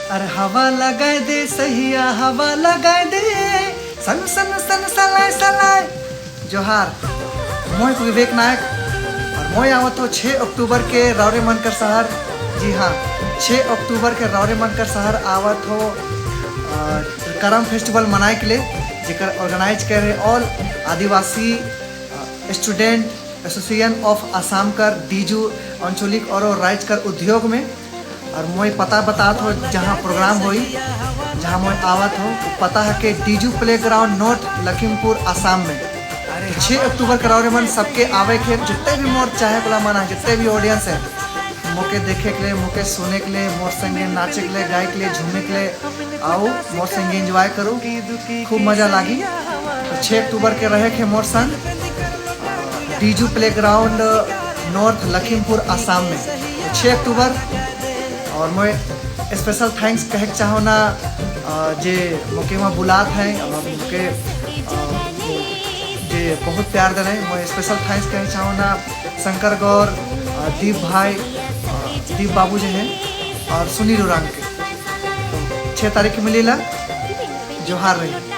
अरे हवा लगाए दे सहिया हवा लगाए दे सन सन सन सलाय सलाय। जोहार मोय विवेक नायक और मोय आवत हो 6 अक्टूबर के रावरे मनकर शहर। जी हाँ, 6 अक्टूबर के रावरे मनकर शहर आवत हो करम फेस्टिवल मनाए के लिए, जेकर ऑर्गेनाइज कर रहे all Adivasi student association of Assam कर डीजू अंचलिक और राज्य कर उद्योग में। और मोय पता बतात हो जहाँ प्रोग्राम हुई, जहाँ मोय आवत हो पता है कि Dejoo play ground north Lakhimpur Assam में। 6 अक्टूबर के रावरे मन सबके आवे के, जितने भी मोर चाहे वाला मन है, जितने भी ऑडियंस है, मोके देखे के लिए, मोके सुने के लिए, मोर संगे नाचे के लिए, गाए के लिए, झूमे के लिए आओ, मोर संगे एंजॉय करो, खूब मजा लागी। तो 6 अक्टूबर के रहे के मोर संग Dejoo play ground north Lakhimpur Assam में 6 अक्टूबर। और मैं स्पेशल थैंक्स कहे चाहो ना जे मोके वहाँ बुलात हैं और मोके जे बहुत प्यार दे रहे हैं। मैं स्पेशल थैंक्स कहे चाहो ना शंकर गौर, दीप भाई, दीप बाबू जी हैं और सुनील उरांग के। 6 तारीख मिलेला। जोहार रही।